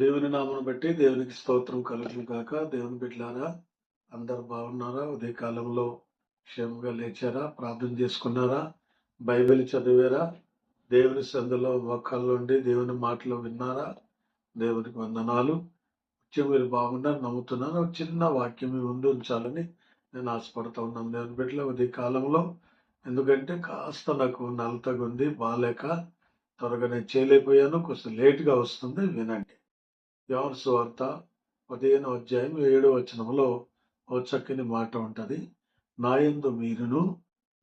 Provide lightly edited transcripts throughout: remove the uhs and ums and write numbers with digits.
దేవుని నామను బట్టి దేవునికి స్తోత్రం కలుగును గాక. దేవుని బిడ్డలారా, అందరు బాగున్నారా? ఉదయకాలంలో క్షేమంగా లేచారా? ప్రార్థన చేసుకున్నారా? బైబిల్ చదివారా? దేవుని సందులో మోకాళ్ళుండి దేవుని మాటలు విన్నారా? దేవునికి వందనాలు. ముఖ్యం మీరు బాగున్నారు నమ్ముతున్నాను. ఒక చిన్న వాక్యం మీ ముందు ఉంచాలని నేను ఆశపడతా ఉన్నాను. దేవుని బిడ్డల ఉదయకాలంలో, ఎందుకంటే కాస్త నాకు నలతగుంది, బాలేక త్వరగా నేను చేయలేకపోయాను. కొంచెం లేటుగా వస్తుంది, వినండి. యోహాను సువార్త 15వ అధ్యాయం 7వ వచనంలో ఓ చక్కని మాట ఉంటది. నా యందు మీరును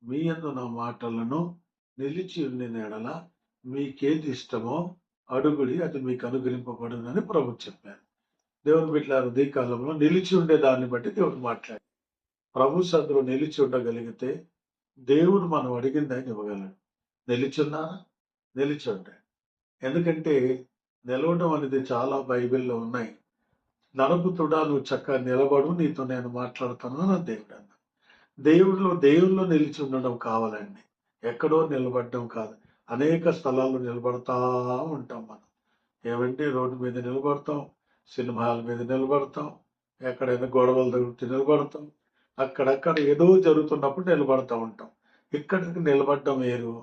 మీ యందు నా మాటలను నిలిచి ఉండిన ఎడల మీకేది ఇష్టమో అడుగుడి, అది మీకు అనుగ్రహింపబడునని ప్రభు చెప్పారు. దేవుని బిడ్డలారా, ఉదయ కాలంలో నిలిచి ఉండే దాన్ని బట్టి దేవుడు మాట్లాడు. ప్రభు సన్నిధిలో నిలిచి ఉండగలిగితే దేవుడు మనం అడిగింది ఆయన ఇవ్వగలడు. నిలిచున్నా నిలిచి ఉంటాయి. ఎందుకంటే నిలవడం అనేది చాలా బైబిల్లో ఉన్నాయి. నరపుతుడా, నువ్వు చక్కగా నిలబడు, నీతో నేను మాట్లాడుతాను అని దేవుడు అన్న. దేవుల్లో నిలిచి ఉండడం కావాలండి, ఎక్కడో నిలబడడం కాదు. అనేక స్థలాల్లో నిలబడతా ఉంటాం మనం. ఏమంటే రోడ్డు మీద నిలబడతాం, సినిమాల మీద నిలబడతాం, ఎక్కడైనా గొడవలు జరుగుతూ నిలబడతాం, అక్కడక్కడ ఏదో జరుగుతున్నప్పుడు నిలబడతా ఉంటాం. ఇక్కడికి నిలబడడం వేరు,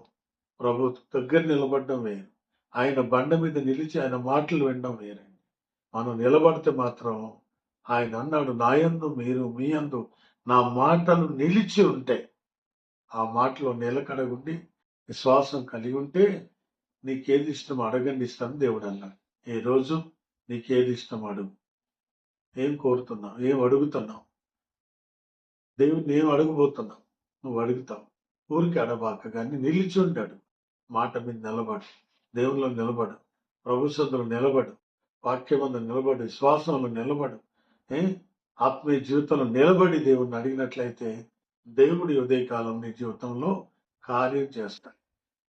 ప్రభు దగ్గర నిలబడడం వేరు. ఆయన బండ మీద నిలిచి ఆయన మాటలు వినడం వేరండి. మనం నిలబడితే మాత్రం ఆయన అన్నాడు, నా యందు మీరు మీ యందు నా మాటలు నిలిచి ఉంటే, ఆ మాటలో నిలకడ ఉండి విశ్వాసం కలిగి ఉంటే నీకేది ఇష్టం అడగండి, ఇస్తాను దేవుడు అన్నాడు. ఈ రోజు నీకేది ఇష్టం అడుగు. ఏం కోరుతున్నావు? ఏం అడుగుతున్నావు? దేవుడిని ఏం అడగబోతున్నావు? నువ్వు అడుగుతావు. ఊరికి అడబాక, కానీ నిలిచి ఉంటాడు. మాట మీద నిలబడు, దేవుల్లో నిలబడు, ప్రభు సన్నిధిలో నిలబడు, వాక్యమందు నిలబడి, విశ్వాసంలో నిలబడు, ఆత్మీయ జీవితంలో నిలబడి దేవుణ్ణి అడిగినట్లయితే దేవుడి ఉదయకాలం నీ జీవితంలో కార్యం చేస్తాడు.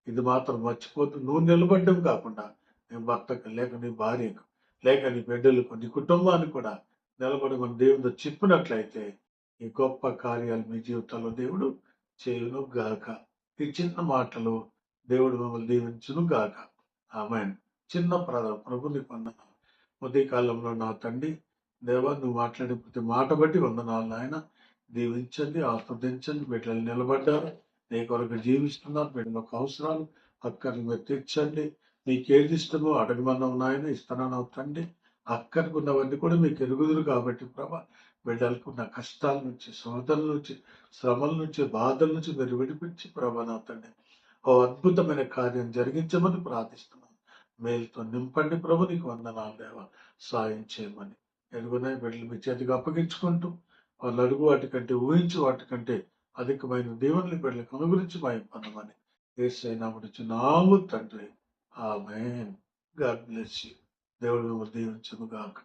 ఇది మాత్రం మర్చిపోతూ నువ్వు నిలబడ్డం కాకుండా నీ భర్తకు, లేక నీ భార్యకు, లేక నీ బిడ్డలకు, నీ కుటుంబానికి కూడా నిలబడమని దేవుడితో చెప్పినట్లయితే ఈ గొప్ప కార్యాలు మీ జీవితంలో దేవుడు చేయును గాక. ఈ చిన్న మాటలు దేవుడు మిమ్మల్ని దీవించును గాక. ఆమేన్. చిన్న ప్రభుని వందనాలు. ఉదయకాలంలో నా తండ్రి దేవా, నువ్వు మాట్లాడే ప్రతి మాట బట్టి వందనాలు నాయన. దీవించండి, ఆస్వాదించండి. బిడ్డలు నిలబడ్డారు, నీ కొరకు జీవిస్తున్నారు. బిడ్డలకు అవసరాలు అక్కడికి మీరు తీర్చండి. మీకేది ఇష్టమో అడగమన్నావు నాయన, ఇస్తానన్నావు తండ్రి. అక్కడికి ఉన్నవన్నీ కూడా మీకు ఎరుగుదురు కాబట్టి ప్రభా, బిడ్డలకు ఉన్న కష్టాల నుంచి, శోధనల నుంచి, శ్రమల నుంచి, బాధల నుంచి మీరు విడిపించి ప్రభా నా తండ్రి ఓ అద్భుతమైన కార్యం జరిగించమని ప్రార్థిస్తున్నాను. మేలుతో నింపండి ప్రభు, నీకు వందనాలు దేవా. సాయం చేయమని ఎరుగునే బిడ్డలు మీ చేతికి అప్పగించుకుంటూ, వాళ్ళు అడుగు వాటికంటే, ఊహించు వాటికంటే అధికమైన దేవుని బిడ్డలకు అనుగురించి మాయం పొందమని యేసయ్య నామమున తండ్రి. ఆమేన్. God bless you. దేవుడు మిమ్మల్ని దీవించును గాక.